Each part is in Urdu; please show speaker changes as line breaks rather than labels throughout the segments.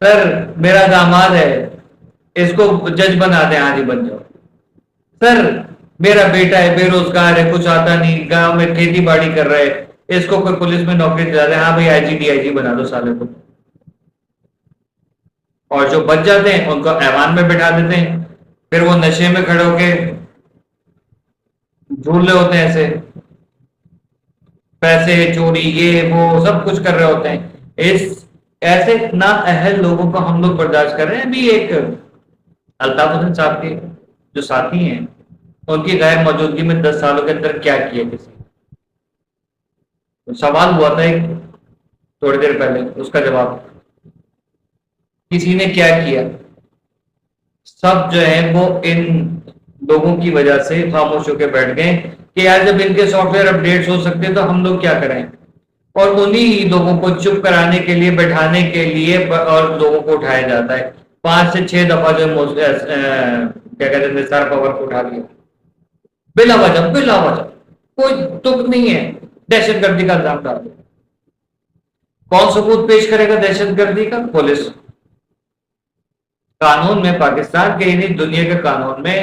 سر میرا داماد ہے، اس کو جج بنا دیں، ہاں جی بن جاؤ۔ سر میرا بیٹا ہے، بے روزگار ہے، کچھ آتا نہیں، گاؤں میں کھیتی باڑی کر رہا ہے، اس کو کوئی پولیس میں نوکری دلا دے، ہاں بھائی آئی جی ڈی آئی جی بنا دو سالے کو۔ اور جو بچ جاتے ہیں ان کو ایوان میں بٹھا دیتے ہیں، پھر وہ نشے میں کھڑے ہو کے جھول رہے ہوتے ہیں، ایسے پیسے چوری یہ وہ سب کچھ کر رہے ہوتے ہیں۔ اس ایسے نا اہل لوگوں کو ہم لوگ برداشت کر رہے ہیں۔ ابھی ایک الطاف حسن صاحب کے جو ساتھی ہیں، ان کی غیر موجودگی میں 10 سالوں کے اندر کیا کیا کسی سوال ہوا تھا ایک تھوڑی دیر پہلے، اس کا جواب کسی نے کیا کیا؟ سب جو ہے وہ ان لوگوں کی وجہ سے خاموش ہو کے بیٹھ گئے کہ یار جب ان کے سافٹ ویئر اپڈیٹس ہو سکتے تو ہم لوگ کیا کریں؟ اور انہی لوگوں کو چپ کرانے کے لیے، بیٹھانے کے لیے اور لوگوں کو اٹھایا جاتا ہے۔ 5 سے 6 دفعہ جو کیا کہتے ہیں سر پاور کو اٹھا دیا بلا وجہ، بلا وجہ، کوئی تک نہیں ہے، دہشت گردی کا الزام ڈال دیا۔ کون ثبوت پیش کرے گا دہشت گردی کا؟ پولیس۔ قانون میں، پاکستان کے ہی نہیں دنیا کے قانون میں،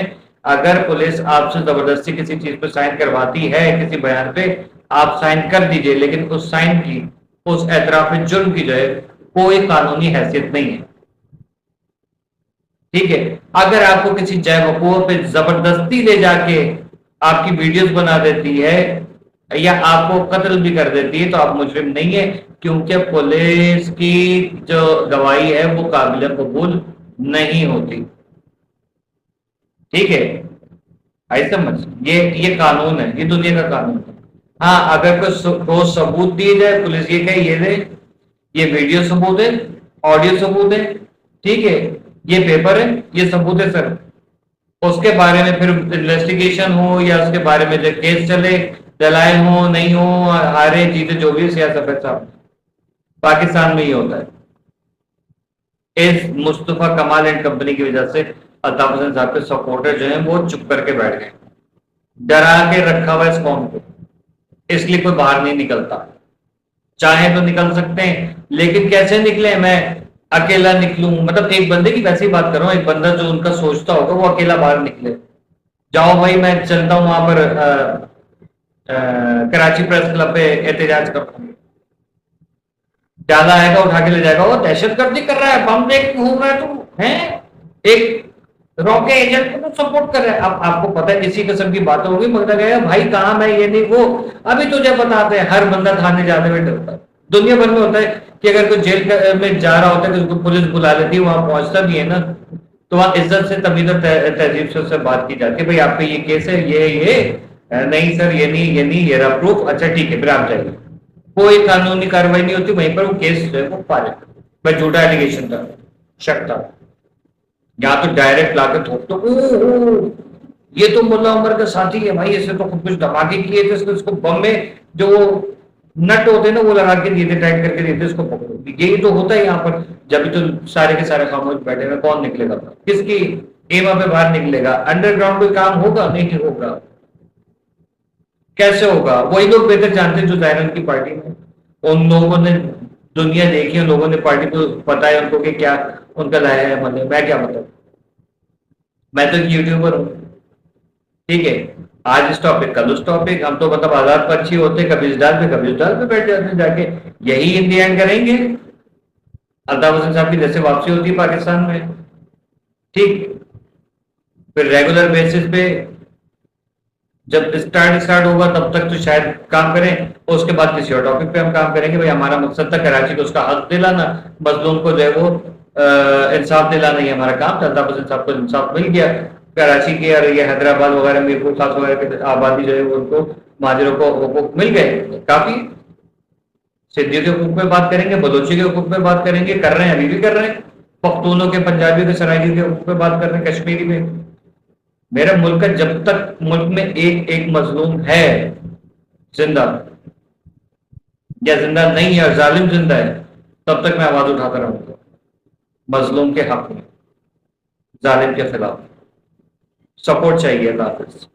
اگر پولیس آپ سے زبردستی کسی چیز پہ سائن کرواتی ہے، کسی بیان پہ آپ سائن کر دیجئے، لیکن اس سائن کی، اس اعتراف جرم کی جو ہے کوئی قانونی حیثیت نہیں ہے، ٹھیک ہے؟ اگر آپ کو کسی جائے وقوع پہ زبردستی لے جا کے آپ کی ویڈیوز بنا دیتی ہے یا آپ کو قتل بھی کر دیتی ہے تو آپ مجرم نہیں ہے، کیونکہ پولیس کی جو گواہی ہے وہ قابل قبول نہیں ہوتی، ٹھیک ہے؟ آئی سمجھ؟ یہ قانون ہے، یہ دنیا کا قانون ہے۔ ہاں اگر کوئی ٹھوس ثبوت دیے جائے، پولیس یہ کہے یہ دے، یہ ویڈیو ثبوت ہے، آڈیو ثبوت ہے، ٹھیک ہے، یہ پیپر ہے، یہ ثبوت ہے سر، اس کے بارے میں پھر انویسٹیگیشن ہو یا اس کے بارے میں جو کیس چلے، دلائل ہو نہیں ہو، ہارے جیتے جو بھی سیاست صاحب پاکستان میں ہی ہوتا ہے۔ اس مصطفیٰ کمال اینڈ کمپنی کی وجہ سے الطاف حسن صاحب کے سپورٹر جو ہیں وہ چپ کر کے بیٹھ گئے، ڈرا کے رکھا ہوا اس قوم کو، اس لیے کوئی باہر نہیں نکلتا۔ چاہیں تو نکل سکتے ہیں لیکن کیسے نکلے؟ میں اکیلا نکلوں؟ مطلب ایک بندے کی ویسے ہی بات کر رہا ہوں، ایک بندہ جو ان کا سوچتا ہوگا وہ اکیلا باہر نکلے، جاؤ بھائی میں چلتا ہوں وہاں پر کراچی پریس کلب پہ احتجاج کرتا ہوں، زیادہ آئے گا اٹھا کے لے جائے گا، وہ دہشت گردی کر رہا ہے، بم دیکھ گھوم رہا ہے، تو ہیں ایک روکے ایجنٹ کو سپورٹ کر رہے ہیں۔ اب آپ کو پتہ ہے کسی قسم کی باتیں ہوگی، مگر گیا بھائی کہاں میں یہ نہیں وہ، ابھی تجھے بتاتے ہیں ہر بندہ تھانے جانے میں ڈرتا ہے، دنیا بھر میں ہوتا ہے کہ اگر کوئی جیل میں جا رہا ہوتا ہے تو اس کو پولیس بلا لیتی ہے، وہاں پہنچتا بھی ہے نا تو وہاں عزت سے تمیز اور تہذیب سے اس سے بات کی جاتی ہے، بھائی آپ پہ یہ کیس ہے، یہ نہیں سر، یہ نہیں، یہ نہیں، یہ رہا پروف، اچھا ٹھیک ہے پھر آپ جائیے، کوئی قانونی کاروائی نہیں ہوتی، وہیں پر وہ کیس جو ہے وہ فارغ، بھائی جھوٹا ایلیگیشن تھا، شک تھا، یا تو ڈائریکٹ لا کے تھوک تو یہ تو ملا عمر کا ساتھی ہے بھائی، اس نے تو خود کچھ دھماکے کیے تھے، اس کو بم میں جو نٹ ہوتے نا وہ لگا کے دیے تھے، ٹائٹ کر کے دیے تھے، اس کو پکڑو، یہی تو ہوتا ہے یہاں پر، جب تو سارے کے سارے خاموش بیٹھے ہوئے، کون نکلے گا؟ کس کی ایما پہ باہر نکلے گا؟ انڈر گراؤنڈ کوئی کام ہوگا؟ نہیں ہوگا، کیسے ہوگا؟ وہی لوگ بہتر جانتے ہیں جو ظاہر ان کی پارٹی میں، ان لوگوں نے دنیا دیکھی، ان لوگوں نے پارٹی کو پتا ہے ان کو کہ کیا ان کا لایا ہے، مطلب میں کیا مطلب، میں تو یوٹیوبر ہوں، ٹھیک ہے، آج اس ٹاپک کل اس ٹاپک، ہم تو مطلب آزاد پر اچھی ہوتے، کبھی اس ڈال پہ کبھی اس ڈال پہ بیٹھ جاتے ہیں جا کے، یہی امتحان کریں گے۔ الطاف حسن صاحب کی جیسے واپسی ہوتی ہے پاکستان میں، ٹھیک، پھر ریگولر بیسس پہ جب اسٹارٹ ہوگا تب تک تو شاید کام کریں، اور اس کے بعد کسی اور ٹاپک پہ ہم کام کریں گے، بھائی ہمارا مقصد تھا کراچی کو اس کا حق دلانا، مظلوم کو جو ہے وہ انصاف دلانا، ہی ہمارا کام تھا۔ الطاف حسن صاحب کو انصاف مل گیا، کراچی کے اور یہ حیدرآباد وغیرہ میرپور خاص وغیرہ کی آبادی جو ہے وہ ان کو مہاجروں کو حقوق مل گئے، کافی۔ سندھیوں کے حقوق پہ بات کریں گے، بلوچی کے حقوق پہ بات کریں گے، کر رہے ہیں، ابھی بھی کر رہے ہیں، پختونوں کے، پنجابیوں کے، سرائیکیوں کے حقوق پہ بات کر رہے ہیں، کشمیری پہ۔ میرا ملک کا جب تک ملک میں ایک ایک مظلوم ہے زندہ، یا زندہ نہیں ہے اور ظالم زندہ ہے، تب تک میں آواز اٹھاتا رہوں گا مظلوم کے حق میں، ظالم کے خلاف۔ سپورٹ چاہیے۔ اللہ حافظ۔